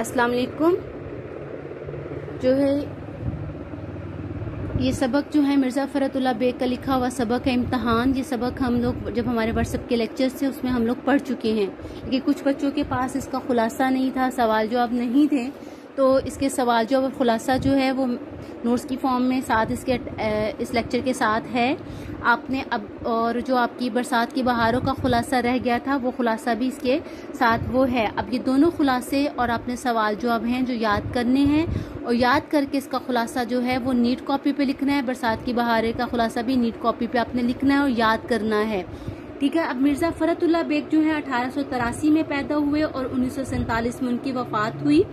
अस्सलाम वालेकुम। जो है ये सबक जो है मिर्ज़ा फ़रतुल्लाह बेग का लिखा हुआ सबक है इम्तहान। ये सबक हम लोग जब हमारे व्हाट्सएप के लेक्चर्स थे उसमें हम लोग पढ़ चुके हैं, लेकिन कुछ बच्चों के पास इसका खुलासा नहीं था, सवाल जवाब नहीं थे, तो इसके सवाल जवाब और खुलासा जो है वो नोट्स की फॉर्म में साथ इसके इस लेक्चर के साथ है। आपने अब और जो आपकी बरसात की बहारों का खुलासा रह गया था वो खुलासा भी इसके साथ वो है। अब ये दोनों खुलासे और आपने सवाल जवाब हैं जो याद करने हैं, और याद करके इसका खुलासा जो है वो नीट कॉपी पे लिखना है। बरसात की बहारें का खुलासा भी नीट कॉपी पे आपने लिखना है और याद करना है, ठीक है। अब मिर्ज़ा फ़रतुल्लाह बेग जो है 1883 में पैदा हुए और 1947 में उनकी वफात हुई।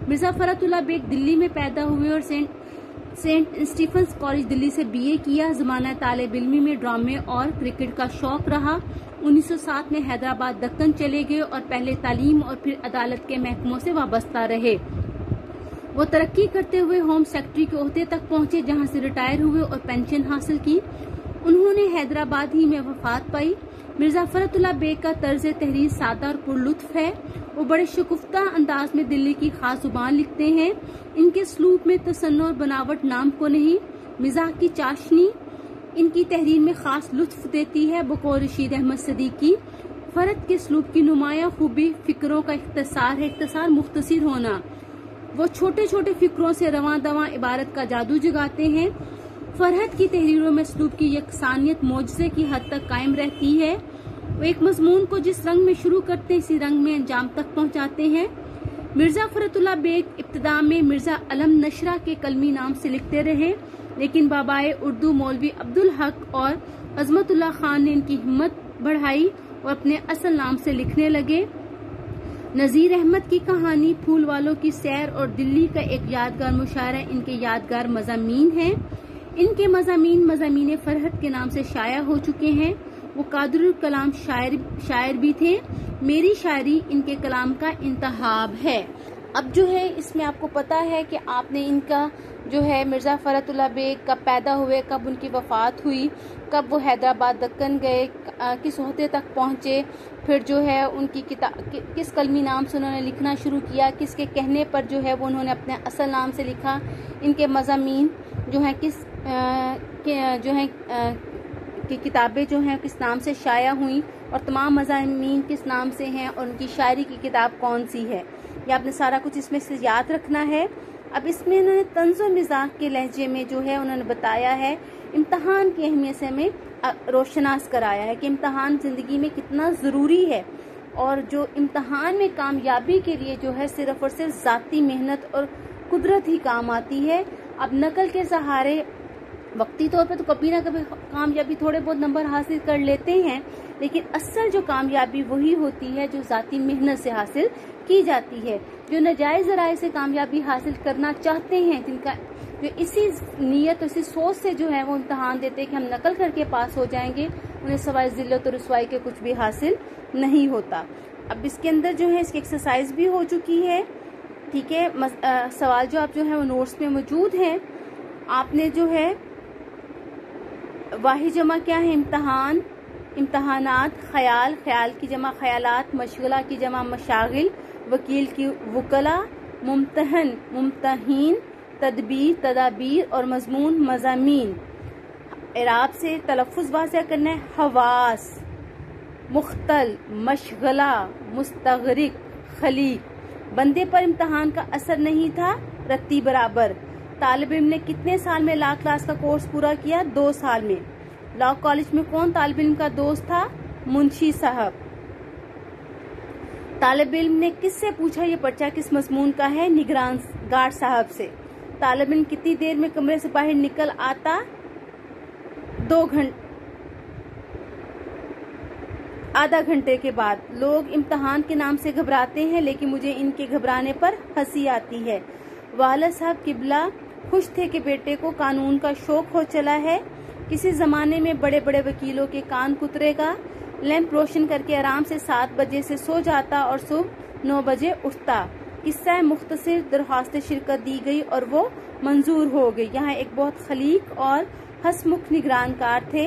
मिर्ज़ा फ़रतुल्लाह बेग दिल्ली में पैदा हुए और सेंट स्टीफन्स कॉलेज दिल्ली से बीए किया। ज़माना तालिब इल्मी में ड्रामे और क्रिकेट का शौक रहा। 1907 में हैदराबाद दक्कन चले गए और पहले तालीम और फिर अदालत के महकमों से वाबस्ता रहे। वो तरक्की करते हुए होम सेक्रेटरी के ओहदे तक पहुंचे, जहां से रिटायर हुए और पेंशन हासिल की। उन्होंने हैदराबाद ही में वफात पाई। मिर्ज़ा फ़रतुल्लाह बेग का तर्ज तहरीर सादा और पुरलुत्फ है। वो बड़े शगुफ्ता अंदाज में दिल्ली की खास जुबान लिखते हैं। इनके सलूक में तसन्नो और बनावट नाम को नहीं, मिजाह की चाशनी इनकी तहरीर में खास लुत्फ देती है। बकौल रशीद अहमद सदीकी, फरद के सलूक की नुमाया खूबी फिक्रों का इख्तिसार है। इख्तिसार मुख्तसर होना। वो छोटे छोटे फिक्रों से रवां दवां इबारत का जादू जगाते हैं। फरहत की तहरीरों में सलूक की यकसानियत मोजज़े की हद तक कायम रहती है। वो एक मजमून को जिस रंग में शुरू करते हैं इसी रंग में अंजाम तक पहुंचाते हैं। मिर्ज़ा फ़रतुल्लाह बेग इब्तिदा में मिर्ज़ा अलम नशरा के कलमी नाम से लिखते रहे, लेकिन बाबाए उर्दू मौलवी अब्दुल हक और अजमतुल्लाह खान ने इनकी हिम्मत बढ़ाई और अपने असल नाम से लिखने लगे। नज़ीर अहमद की कहानी, फूल वालों की सैर और दिल्ली का एक यादगार मुशायरा इनके यादगार मज़ामीन हैं। इनके मज़ामीन फरहत के नाम से शाया हो चुके हैं। वो कादरुल कलाम शायर भी थे। मेरी शायरी इनके कलाम का इंतहाब है। अब जो है इसमें आपको पता है कि आपने इनका जो है मिर्ज़ा फ़रतुल्लाह बेग कब पैदा हुए, कब उनकी वफात हुई, कब वो हैदराबाद दक्कन गए, किस ओहदे तक पहुँचे, फिर जो है उनकी किस कलमी नाम से उन्होंने लिखना शुरू किया, किसके कहने पर जो है वो उन्होंने अपने असल नाम से लिखा, इनके मज़ामीन जो हैं कि किताबें जो हैं किस नाम से शाया हुई और तमाम मज़ामीन किस नाम से हैं और उनकी शायरी की किताब कौन सी है, ये आपने सारा कुछ इसमें से याद रखना है। अब इसमें इन्होंने तंज़ व मिज़ाह के लहजे में जो है उन्होंने बताया है, इम्तहान की अहमियत से हमें रोशनास कराया है कि इम्तहान ज़िंदगी में कितना ज़रूरी है और जो इम्तहान में कामयाबी के लिए जो है सिर्फ और सिर्फ ज़ाती मेहनत और कुदरत ही काम आती है। अब नकल के सहारे वक्ती तौर पे तो कभी ना कभी कामयाबी थोड़े बहुत नंबर हासिल कर लेते हैं, लेकिन असल जो कामयाबी वही होती है जो ज़ाती मेहनत से हासिल की जाती है। जो नाजायज़ ज़राए से कामयाबी हासिल करना चाहते हैं, जिनका जो इसी नीयत इसी सोच से जो है वो इम्तहान देते हैं कि हम नकल करके पास हो जाएंगे, उन्हें सवाए ज़िल्लत और रुसवाई के कुछ भी हासिल नहीं होता। अब इसके अंदर जो है इसकी एक्सरसाइज भी हो चुकी है, ठीक है। सवाल जो आप जो है वो नोट्स में मौजूद हैं। आपने जो है वाही जमा क्या है, इम्तहान, इम्तहानात, ख्याल, ख्याल की जमा ख्यालात, मशगला की जमा मशागिल, वकील की वकला, मुम्तहन मुम्तहीन, तदबीर तदाबीर और मजमून मज़ामीन। इराब से तलफ़ुज़ वाज़ेह करना है। हवास, मुख्तल, मशगला, मुस्तगरिक, खलीक। बंदे पर इम्तहान का असर नहीं था, रत्ती बराबर। तालिब इल्म ने कितने साल में लॉ क्लास का कोर्स पूरा किया? 2 साल में। लॉ कॉलेज में कौन तालिब इल्म का दोस्त था? मुंशी साहब। तालिब इल्म ने किससे पूछा ये पर्चा किस मजमून का है? निगरान गार्ड साहब से। तालिब इल्म कितनी देर में कमरे से बाहर निकल आता? 2 घंटे, आधा घंटे के बाद। लोग इम्तहान के नाम से घबराते हैं, लेकिन मुझे इनके घबराने पर हंसी आती है। वाला साहब किबला खुश थे कि बेटे को कानून का शौक हो चला है। किसी जमाने में बड़े बड़े वकीलों के कान कुतरेगा। लैंप रोशन करके आराम से 7 बजे से सो जाता और सुबह 9 बजे उठता। किस्सा मुख्तसर दरख्वास्त शिरकत दी गई और वो मंजूर हो गई। यहाँ एक बहुत खलीक और हसमुख निगरानकार थे।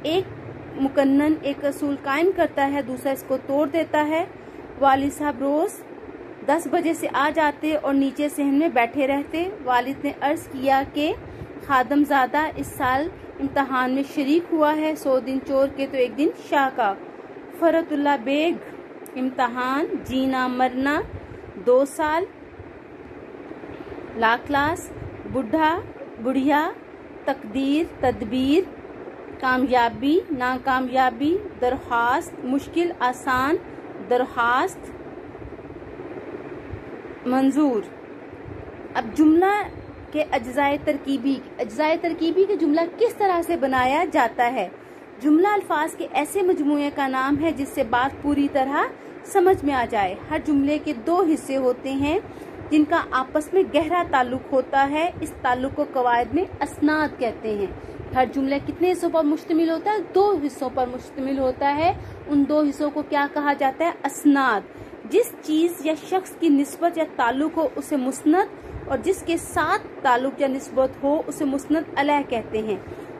एक मुकन्नन एक असूल कायम करता है, दूसरा इसको तोड़ देता है। वालिद साहब रोज 10 बजे से आ जाते और नीचे सहन में बैठे रहते। वालिद ने अर्ज किया कि खादमजादा इस साल इम्तहान में शरीक हुआ है, 100 दिन चोर के तो एक दिन शाह का। फरतुल्ला बेग इम्तहान जीना मरना 2 साल। ला क्लास बुढ़ा बुढ़िया तकदीर तदबीर कामयाबी नाकामयाबी दरख्वास्त मुश्किल आसान दरख्वास्त मंजूर। अब जुमला के अज्जाए तरकीबी का जुमला किस तरह से बनाया जाता है? जुमला अल्फाज के ऐसे मजमूए का नाम है जिससे बात पूरी तरह समझ में आ जाए। हर जुमले के 2 हिस्से होते हैं जिनका आपस में गहरा ताल्लुक होता है। इस ताल्लुक को कवायद में असनाद कहते हैं। हर जुमला कितने हिस्सों पर मुश्तमिल होता है? 2 हिस्सों पर मुश्तमिल होता है। उन 2 हिस्सों को क्या कहा जाता है? असनाद। जिस चीज या शख्स की निस्बत या ताल्लुक हो उसे मुस्नद, और जिसके साथ ताल्लुक या निस्बत हो उसे मुस्नद अलैह कहते हैं।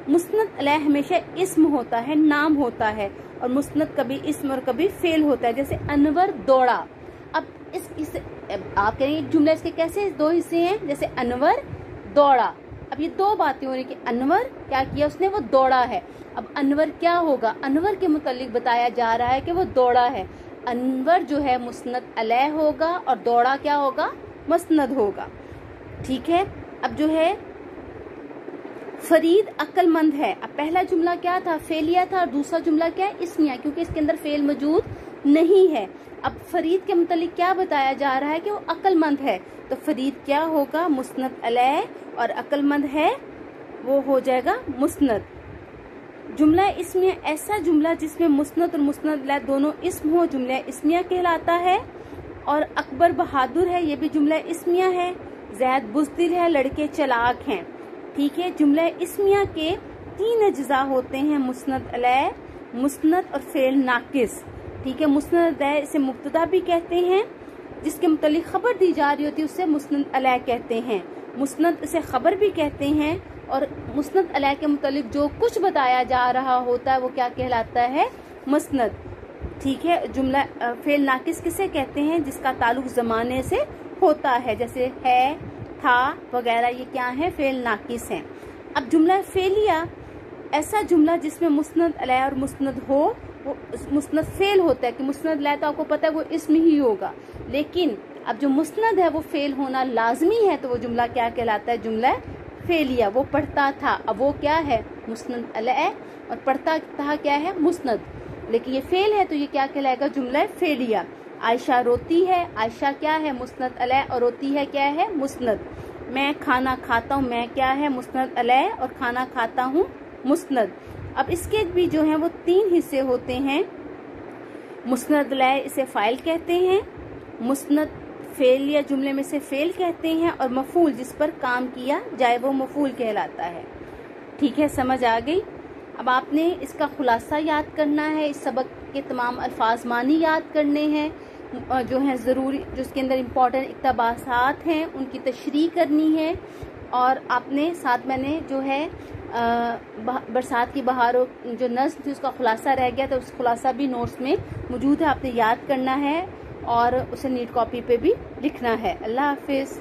मुस्नद अलैह हमेशा इस्म होता है, नाम होता है, और मुस्नद कभी इस्म और कभी फेल होता है। जैसे अनवर दौड़ा। अब आप कहेंगे एक जुमला इसके कैसे 2 हिस्से हैं? जैसे अनवर दौड़ा। अब ये 2 बातें हो रही कि अनवर क्या किया उसने? वो दौड़ा है। अब अनवर क्या होगा? अनवर के मुतालिक बताया जा रहा है कि वो दौड़ा है। अनवर जो है मुस्नद अलैह होगा और दौड़ा क्या होगा? मुस्नद होगा। ठीक है। अब जो है फरीद अक्लमंद है। अब पहला जुमला क्या था? फेलिया था, और दूसरा जुमला क्या है? इस्मिया, क्योंकि इसके अंदर फेल मौजूद नहीं है। अब फरीद के मुतालिक क्या बताया जा रहा है कि वो अक्लमंद है, तो फरीद क्या होगा? मुस्नद अलैह, और अक्लमंद है वो हो जाएगा मुस्नद। जुमला इस्मिया ऐसा जुमला जिसमें मुस्नद और मुस्नद अलैह दोनों इस्म हो, जुमला इस्मिया कहलाता है। और अकबर बहादुर है, ये भी जुमला इस्मिया है। जैद बुज़दिल है, लड़के चालाक हैं। ठीक है। जुमला इस्मिया के 3 अज्जा होते हैं, मुस्नद अलैह, मुस्नद और फेल नाकिस। ठीक है। मुस्नद अलैह इसे मुब्तदा भी कहते हैं, जिसके मुतालिक खबर दी जा रही होती है उससे मुस्नद अलैह कहते हैं। मुस्नद इसे खबर भी कहते हैं, और मुस्नद अलैह के मुतालिक जो कुछ बताया जा रहा होता है वो क्या कहलाता है? मुस्नद। ठीक है। जुमला फेल नाकिस किसे कहते हैं? जिसका ताल्लुक जमाने से होता है, जैसे है, था वगैरह, ये क्या है? फेल नाकिस है। अब जुमला फेलिया ऐसा जुमला जिसमें मुस्नद अलैह और मुस्नद हो, वो मुस्नद फेल होता है कि मुस्नद अलैह तो आपको पता है वो इसम ही होगा, लेकिन अब जो मुस्नद है वो फेल होना लाजमी है, तो वो जुमला क्या कहलाता है? जुमला फेलिया। वो पढ़ता था, अब वो क्या है? मुस्नद अलैह, और पढ़ता था क्या है? मुस्नद, लेकिन ये फेल है तो ये क्या कहलाएगा? जुमला फेलिया। आयशा रोती है, आयशा क्या है? मुस्नद अलैह, और रोती है क्या है? मुस्नद। मैं खाना खाता हूँ, मैं क्या है? मुस्नद अलैह, और खाना खाता हूँ मुस्नद। अब इसके भी जो है वो 3 हिस्से होते हैं। मुस्नद अलैह इसे फाइल कहते हैं, मुस्नद फेल या जुमले में से फेल कहते हैं, और मफूल जिस पर काम किया जाए वो मफूल कहलाता है। ठीक है, समझ आ गई। अब आपने इसका खुलासा याद करना है, इस सबक के तमाम अल्फाज मानी याद करने हैं, जो हैं ज़रूरी, जो इसके अंदर इम्पॉर्टेंट इक़्तिबासात हैं उनकी तशरीह करनी है। और आपने साथ मैंने जो है बरसात की बहारों जो नज़्म थी उसका खुलासा रह गया, तो उस खुलासा भी नोट्स में मौजूद है, आपने याद करना है और उसे नीट कॉपी पे भी लिखना है। अल्लाह हाफिज़।